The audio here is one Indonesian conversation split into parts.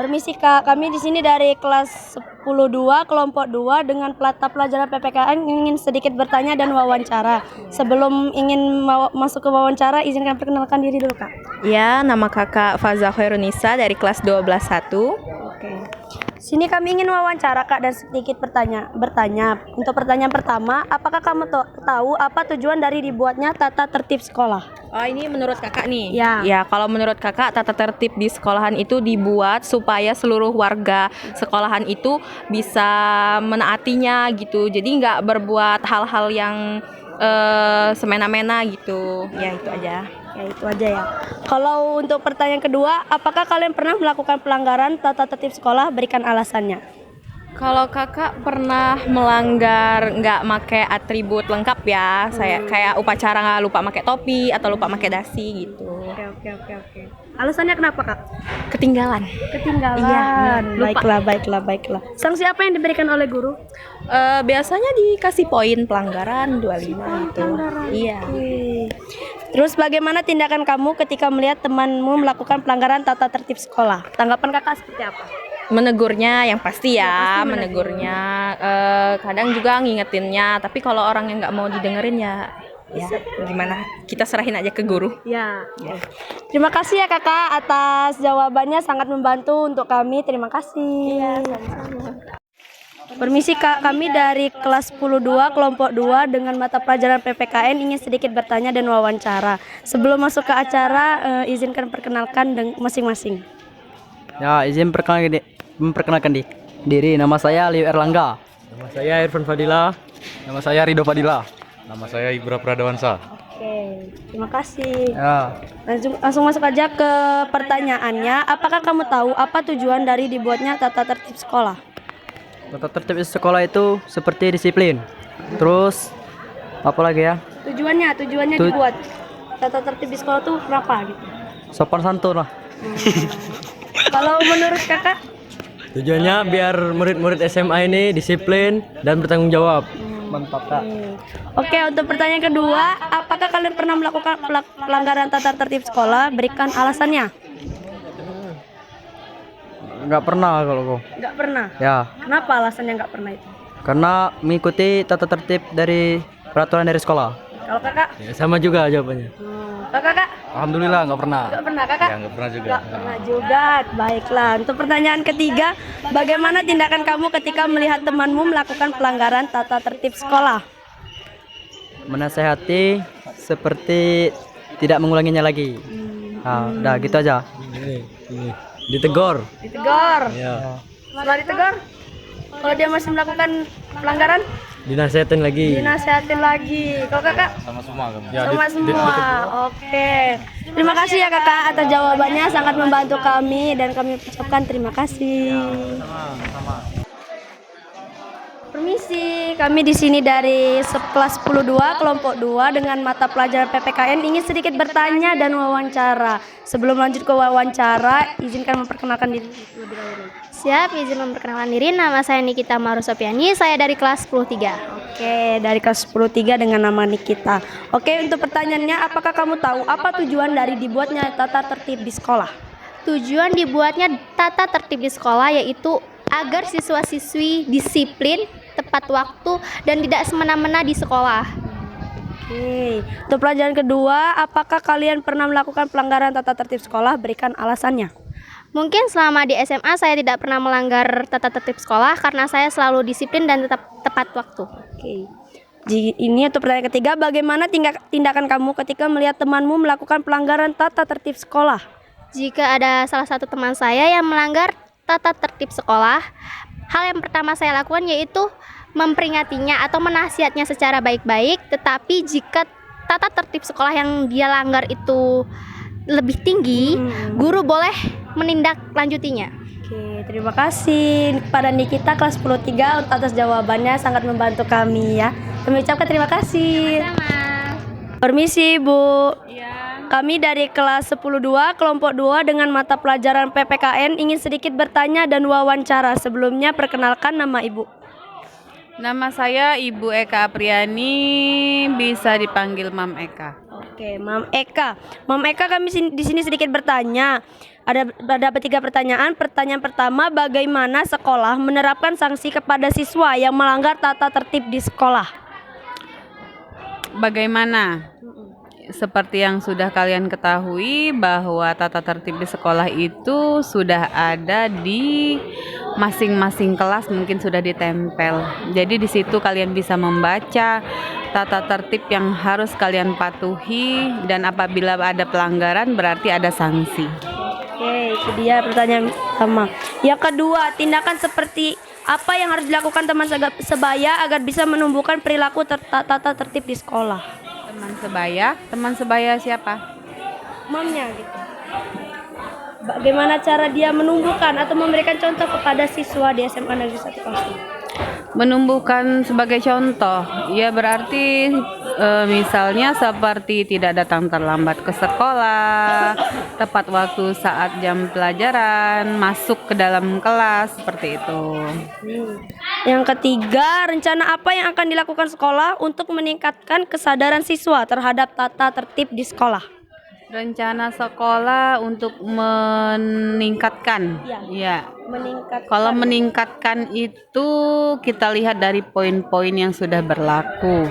Permisi Kak, kami di sini dari kelas 10-2, kelompok 2 dengan mata pelajaran PPKN ingin sedikit bertanya dan wawancara. Sebelum ingin masuk ke wawancara, izinkan perkenalkan diri dulu Kak. Ya, nama kakak Faza Khairunisa dari kelas 12-1. Oke. Sini kami ingin wawancara Kak dan sedikit bertanya. Untuk pertanyaan pertama, apakah kamu tahu apa tujuan dari dibuatnya tata tertib sekolah? Oh, ini menurut kakak nih? Ya. Ya, kalau menurut kakak tata tertib di sekolahan itu dibuat supaya seluruh warga sekolahan itu bisa menaatinya gitu. Jadi nggak berbuat hal-hal yang semena-mena gitu. Ya, itu aja. Ya itu aja ya. Kalau untuk pertanyaan kedua, apakah kalian pernah melakukan pelanggaran tata tertib sekolah? Berikan alasannya. Kalau kakak pernah melanggar nggak make atribut lengkap ya, saya kayak upacara nggak lupa make topi atau lupa make dasi gitu. Oke. Alasannya kenapa Kak? Ketinggalan. Iya, lupa. Baiklah. Sanksi apa yang diberikan oleh guru? Biasanya dikasih poin pelanggaran 25 gitu. Iya. Oke. Terus bagaimana tindakan kamu ketika melihat temanmu melakukan pelanggaran tata tertib sekolah? Tanggapan Kakak seperti apa? Menegurnya yang pasti ya, Pasti menegurnya. Kadang juga ngingetinnya, tapi kalau orang yang nggak mau didengerin ya gimana? Kita serahin aja ke guru. Ya. Terima kasih ya Kakak atas jawabannya, sangat membantu untuk kami. Terima kasih. Iya, sama-sama. Permisi Kak, kami dari kelas 10-2 kelompok 2 dengan mata pelajaran PPKN ingin sedikit bertanya dan wawancara. Sebelum masuk ke acara, izinkan perkenalkan masing-masing. Ya, izin memperkenalkan diri. Nama saya Liu Erlangga. Nama saya Irfan Fadila. Nama saya Rido Fadila. Nama saya Ibra Pradawansa. Oke, terima kasih. Ya, Langsung masuk aja ke pertanyaannya. Apakah kamu tahu apa tujuan dari dibuatnya tata tertib sekolah? tata tertib di sekolah itu seperti disiplin. Terus apa lagi ya? Tujuannya dibuat tata tertib di sekolah tuh kenapa gitu? Sopan santun lah. Kalau menurut Kakak? Tujuannya biar murid-murid SMA ini disiplin dan bertanggung jawab. Mantap Kak. Oke, untuk pertanyaan kedua, apakah kalian pernah melakukan pelanggaran tata tertib sekolah? Berikan alasannya. Nggak pernah kalau kau. Nggak pernah. Ya, Kenapa alasannya nggak pernah itu? karena mengikuti tata tertib dari peraturan dari sekolah. Kalau Kakak? Ya, sama juga jawabannya. Kakak? Alhamdulillah nggak pernah. Nggak pernah Kakak? Ya nggak pernah juga. Nggak pernah juga. Baiklah. Untuk pertanyaan ketiga, bagaimana tindakan kamu ketika melihat temanmu melakukan pelanggaran tata tertib sekolah? Menasehati seperti tidak mengulanginya lagi. Nah, udah gitu aja. Ini. Ditegur. Ditegur. Ya. Setelah ditegur, kalau dia masih melakukan pelanggaran, Dinasihatin lagi. dinasehatin lagi. Kalau Kakak? Sama semua kami. Sama semua. Oke. Terima kasih ya Kakak atas jawabannya, sangat membantu kami dan kami ucapkan terima kasih. Permisi, kami di sini dari kelas 10-2 kelompok 2 dengan mata pelajaran PPKN ingin sedikit bertanya dan wawancara. Sebelum lanjut ke wawancara, izinkan memperkenalkan diri lebih dahulu. Siap, izin memperkenalkan diri. Nama saya Nikita Marusopiani. Saya dari kelas 10-3. Oke, dari kelas 10-3 dengan nama Nikita. Oke, untuk pertanyaannya, apakah kamu tahu apa tujuan dari dibuatnya tata tertib di sekolah? Tujuan dibuatnya tata tertib di sekolah yaitu agar siswa-siswi disiplin, tepat waktu, dan tidak semena-mena di sekolah. Oke, untuk pelajaran kedua, apakah kalian pernah melakukan pelanggaran tata tertib sekolah? Berikan alasannya. Mungkin selama di SMA saya tidak pernah melanggar tata tertib sekolah karena saya selalu disiplin dan tetap tepat waktu. Oke. Ini untuk pertanyaan ketiga, bagaimana tindakan kamu ketika melihat temanmu melakukan pelanggaran tata tertib sekolah? Jika ada salah satu teman saya yang melanggar tata tertib sekolah, hal yang pertama saya lakukan yaitu memperingatinya atau menasihatnya secara baik-baik. Tetapi jika tata tertib sekolah yang dia langgar itu lebih tinggi, guru boleh menindaklanjutinya. Oke, terima kasih kepada Nikita kelas 10-3 atas jawabannya, sangat membantu kami ya. Kami ucapkan terima kasih. Sama. Permisi Bu. Iya. Kami dari kelas 10-2 kelompok 2 dengan mata pelajaran PPKN ingin sedikit bertanya dan wawancara. Sebelumnya perkenalkan nama Ibu. Nama saya Ibu Eka Apriani, bisa dipanggil Mam Eka. Oke, Mam Eka. Mam Eka, kami di sini sedikit bertanya. Ada 3 pertanyaan. Pertanyaan pertama, bagaimana sekolah menerapkan sanksi kepada siswa yang melanggar tata tertib di sekolah? Bagaimana? Seperti yang sudah kalian ketahui bahwa tata tertib di sekolah itu sudah ada di masing-masing kelas, mungkin sudah ditempel. Jadi di situ kalian bisa membaca tata tertib yang harus kalian patuhi, dan apabila ada pelanggaran berarti ada sanksi. Oke, itu dia pertanyaan pertama. Yang kedua, tindakan seperti apa yang harus dilakukan teman sebaya agar bisa menumbuhkan perilaku tata tertib di sekolah? Teman sebaya siapa? Mamnya gitu. Bagaimana cara dia menumbuhkan atau memberikan contoh kepada siswa di SMA Negeri 1 Pasir? Menumbuhkan sebagai contoh, ya berarti misalnya seperti tidak datang terlambat ke sekolah, tepat waktu saat jam pelajaran, masuk ke dalam kelas, seperti itu. Yang ketiga, rencana apa yang akan dilakukan sekolah untuk meningkatkan kesadaran siswa terhadap tata tertib di sekolah? Rencana sekolah untuk meningkatkan, ya. Meningkatkan. Kalau meningkatkan itu kita lihat dari poin-poin yang sudah berlaku.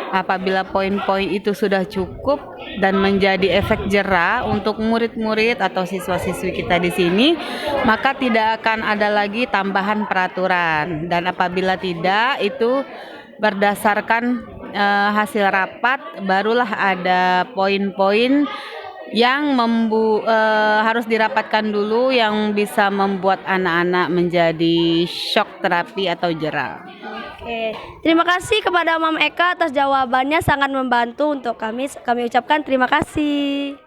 Apabila poin-poin itu sudah cukup dan menjadi efek jera untuk murid-murid atau siswa-siswi kita di sini, maka tidak akan ada lagi tambahan peraturan. Dan apabila tidak, itu berdasarkan hasil rapat barulah ada poin-poin yang harus dirapatkan dulu yang bisa membuat anak-anak menjadi shock terapi atau jera. Oke, terima kasih kepada Mam Eka atas jawabannya, sangat membantu untuk kami. Kami ucapkan terima kasih.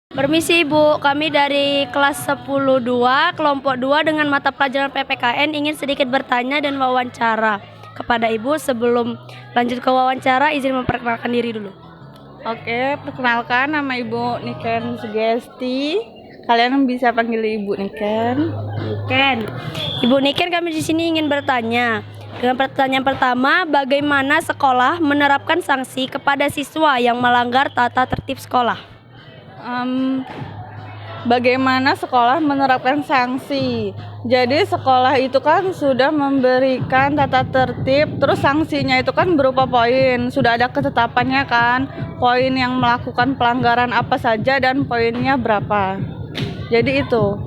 Permisi Ibu, kami dari kelas 10-2, kelompok 2 dengan mata pelajaran PPKN ingin sedikit bertanya dan wawancara kepada Ibu. Sebelum lanjut ke wawancara, izin memperkenalkan diri dulu. Oke, perkenalkan nama Ibu Niken Sugesti. Kalian bisa panggil Ibu Niken. Ibu Niken, kami di sini ingin bertanya. Dengan pertanyaan pertama, bagaimana sekolah menerapkan sanksi kepada siswa yang melanggar tata tertib sekolah? Bagaimana sekolah menerapkan sanksi? Jadi sekolah itu kan sudah memberikan tata tertib, terus sanksinya itu kan berupa poin. Sudah ada ketetapannya kan, poin yang melakukan pelanggaran apa saja dan poinnya berapa. Jadi itu.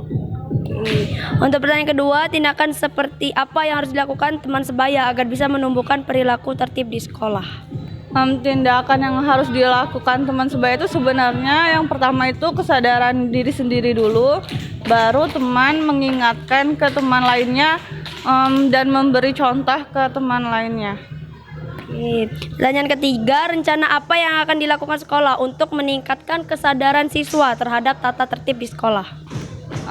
Untuk pertanyaan kedua, tindakan seperti apa yang harus dilakukan teman sebaya agar bisa menumbuhkan perilaku tertib di sekolah? Tindakan yang harus dilakukan teman sebaya itu sebenarnya yang pertama itu kesadaran diri sendiri dulu, baru teman mengingatkan ke teman lainnya dan memberi contoh ke teman lainnya. Pertanyaan ketiga, rencana apa yang akan dilakukan sekolah untuk meningkatkan kesadaran siswa terhadap tata tertib di sekolah?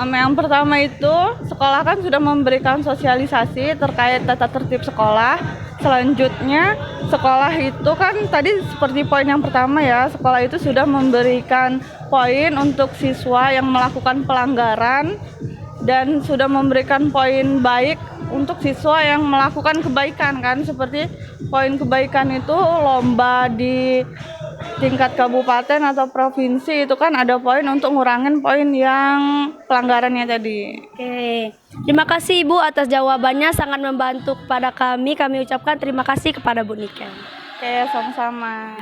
Yang pertama itu sekolah kan sudah memberikan sosialisasi terkait tata tertib sekolah. Selanjutnya sekolah itu kan tadi seperti poin yang pertama ya, sekolah itu sudah memberikan poin untuk siswa yang melakukan pelanggaran dan sudah memberikan poin baik untuk siswa yang melakukan kebaikan kan, seperti poin kebaikan itu lomba di tingkat kabupaten atau provinsi itu kan ada poin untuk ngurangin poin yang pelanggarannya tadi. Oke, terima kasih Ibu atas jawabannya, sangat membantu kepada kami. Kami ucapkan terima kasih kepada Bu Niken. Oke, sama-sama.